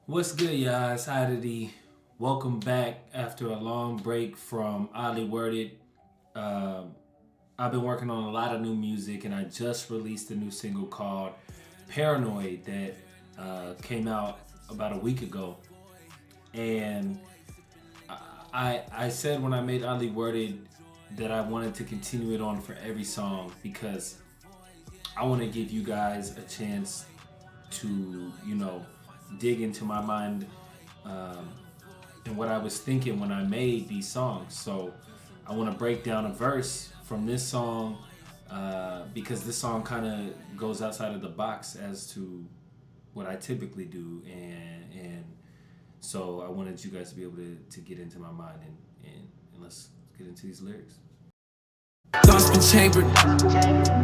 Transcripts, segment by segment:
What's good, y'all? It's O.D.D.I.T.Y. Welcome back after a long break from Oddly Worded. I've been working on a lot of new music, and I just released a new single called Paranoid that came out about a week ago. And I said when I made Oddly Worded that I wanted to continue it on for every song because I want to give you guys a chance to, dig into my mind and what I was thinking when I made these songs. So I want to break down a verse from this song because this song kind of goes outside of the box as to what I typically do, and so I wanted you guys to be able to get into my mind and let's get into these lyrics. Thoughts been chambered,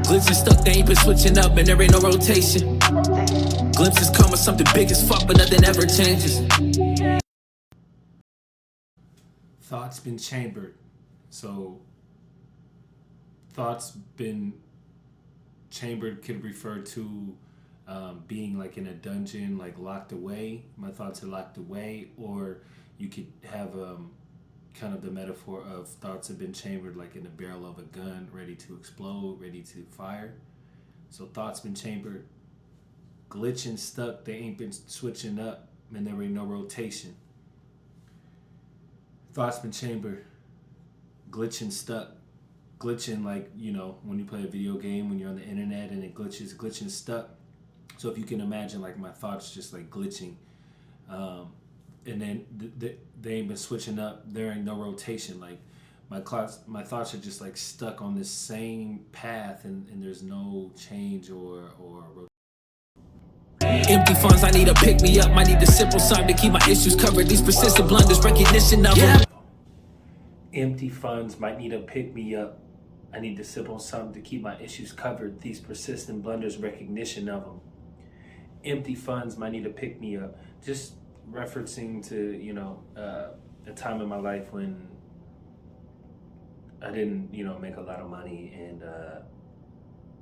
glitches stuck, they ain't been switching up, and there ain't no rotation. Glimpses come with something big as fuck, but nothing ever changes. Thoughts been chambered. So thoughts been chambered could refer to being like in a dungeon, like locked away. My thoughts are locked away, or you could have kind of the metaphor of thoughts have been chambered like in the barrel of a gun, ready to explode, ready to fire. So thoughts been chambered, glitching stuck, they ain't been switching up, and there ain't no rotation. Thoughts been chambered, glitching stuck, glitching like, when you play a video game, when you're on the internet and it glitches, glitching stuck. So if you can imagine like my thoughts just like glitching, and then they ain't been switching up, there ain't no rotation. Like my thoughts are just like stuck on this same path, and there's no change or rotation. Empty funds, I need a pick me up. I need to sip on something to keep my issues covered. These persistent blunders, recognition of them. Empty funds might need a pick me up. I need to sip on something to keep my issues covered. These persistent blunders, recognition of them. Empty funds might need to pick me up. Just referencing to a time in my life when I didn't make a lot of money, and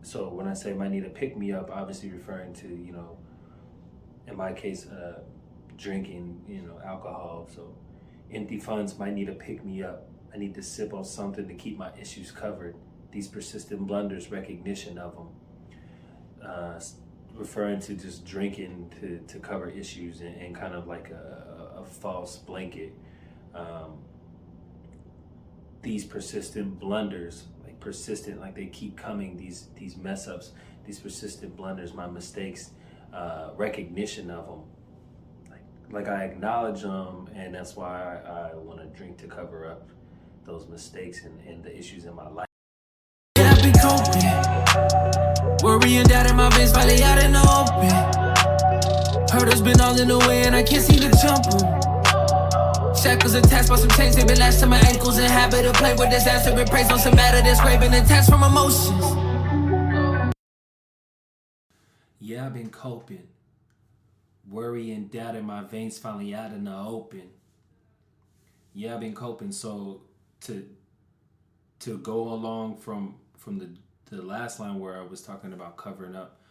so when I say might need to pick me up, obviously referring to in my case drinking alcohol. So empty funds might need to pick me up. I need to sip on something to keep my issues covered. These persistent blunders, recognition of them. Referring to just drinking to cover issues and kind of like a false blanket. These persistent blunders, like persistent, like they keep coming, these mess ups, these persistent blunders, my mistakes, recognition of them. Like I acknowledge them, and that's why I want to drink to cover up those mistakes and the issues in my life. Yeah, I be coping, worrying, doubting my veins, finally out in the open. Hurdles been all in the way, and I can't seem to jump them. Shackles attached by some chains, they been lashed to my ankles. In habit of play with disaster, been praised on some matter that's craving attached from emotions. Yeah, I've been coping, worrying, doubting my veins, finally out in the open. Yeah, I've been coping. So to go along from the last line where I was talking about covering up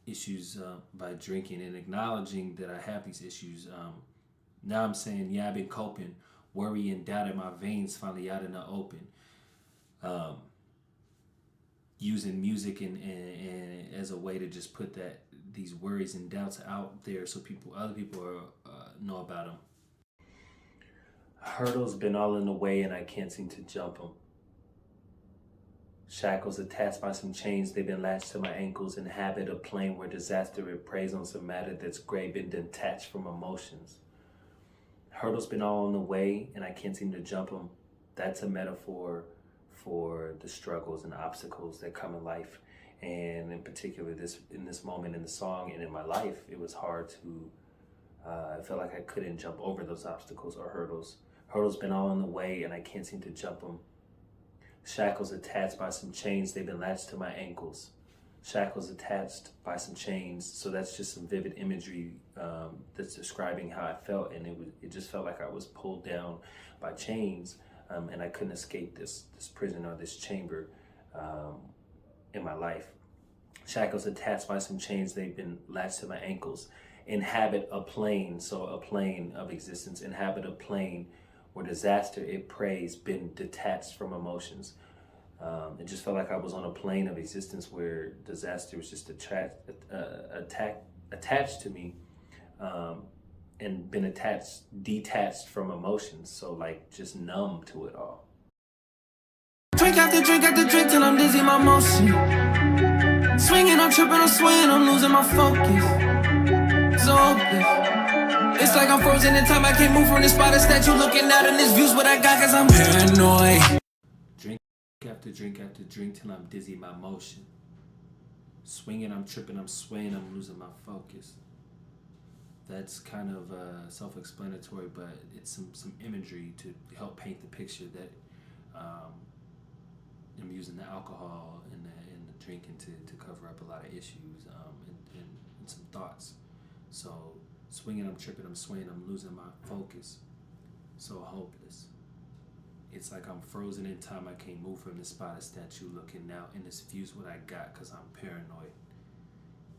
issues by drinking and acknowledging that I have these issues. Now I'm saying, yeah, I've been coping, worrying, doubting my veins, finally out in the open. Using music and as a way to just put these worries and doubts out there so other people know about them. Hurdles been all in the way, and I can't seem to jump them. Shackles attached by some chains, they've been latched to my ankles. In habit of playing where disaster it preys on some matter that's gray, been detached from emotions. Hurdles been all in the way, and I can't seem to jump them. That's a metaphor for the struggles and obstacles that come in life. And in particular, in this moment in the song and in my life, it was hard to, I felt like I couldn't jump over those obstacles or hurdles. Hurdles been all in the way, and I can't seem to jump them. Shackles attached by some chains, they've been latched to my ankles. Shackles attached by some chains. So that's just some vivid imagery that's describing how I felt, and it just felt like I was pulled down by chains, and I couldn't escape this prison or this chamber in my life. Shackles attached by some chains, they've been latched to my ankles. inhabit a plane, so a plane of existence, inhabit a plane where disaster, it prays, been detached from emotions. It just felt like I was on a plane of existence where disaster was just attached to me, and been detached from emotions. So like just numb to it all. Drink after drink after drink till I'm dizzy, my motion. Swinging, I'm tripping, I'm swaying, I'm losing my focus. So hopeless. It's like I'm frozen in time, I can't move from this spot. A statue looking out, and this view's what I got, cause I'm paranoid. Drink after drink after drink till I'm dizzy, my motion. Swinging, I'm tripping, I'm swaying, I'm losing my focus. That's kind of self-explanatory, but it's some imagery to help paint the picture that I'm using the alcohol and the drinking to cover up a lot of issues and some thoughts. So swinging, I'm tripping, I'm swaying, I'm losing my focus. So hopeless. It's like I'm frozen in time, I can't move from this spot, a statue looking out, and this view's what I got cause I'm paranoid.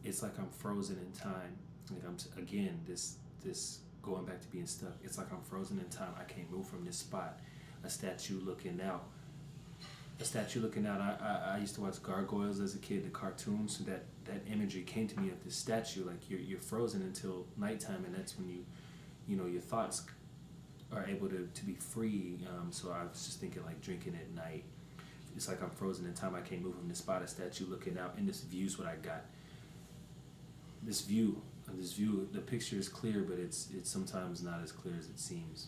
It's like I'm frozen in time. Like I'm, again, this going back to being stuck. It's like I'm frozen in time, I can't move from this spot, a statue looking out. A statue looking out. I used to watch Gargoyles as a kid, the cartoons, so that imagery came to me of this statue, like you're frozen until nighttime, and that's when you know your thoughts are able to be free. So I was just thinking like drinking at night. It's like I'm frozen in time, I can't move from this spot, a statue looking out, and this view's what I got. This view, the picture is clear, but it's sometimes not as clear as it seems.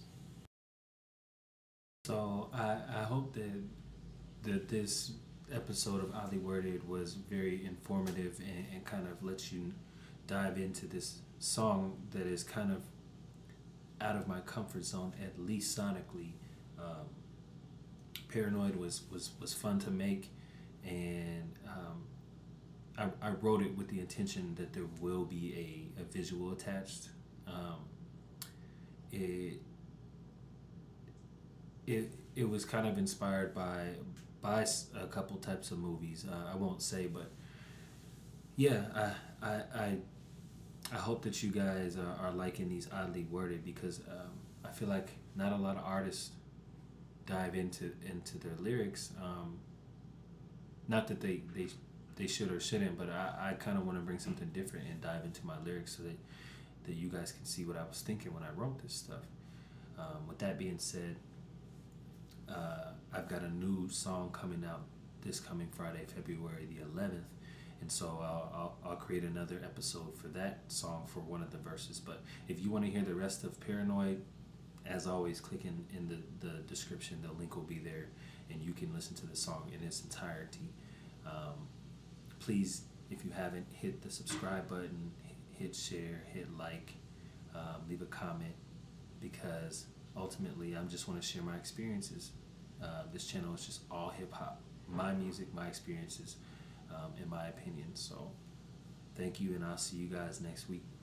So I hope that this episode of Oddly Worded was very informative and kind of lets you dive into this song that is kind of out of my comfort zone, at least sonically. Paranoid was fun to make, and I wrote it with the intention that there will be a visual attached. It was kind of inspired by a couple types of movies. I won't say, but yeah, I hope that you guys are liking these Oddly Worded, because I feel like not a lot of artists dive into their lyrics. Not that they should or shouldn't, but I kind of want to bring something different and dive into my lyrics so that you guys can see what I was thinking when I wrote this stuff. With that being said, I've got a new song coming out this coming Friday, February the 11th, and so I'll create another episode for that song for one of the verses. But if you want to hear the rest of Paranoid, as always, click in the description. The link will be there, and you can listen to the song in its entirety. Please, if you haven't, hit the subscribe button, hit share, hit like, leave a comment, because ultimately I just want to share my experiences. This channel is just all hip-hop, my music, my experiences, in my opinion. So thank you, and I'll see you guys next week.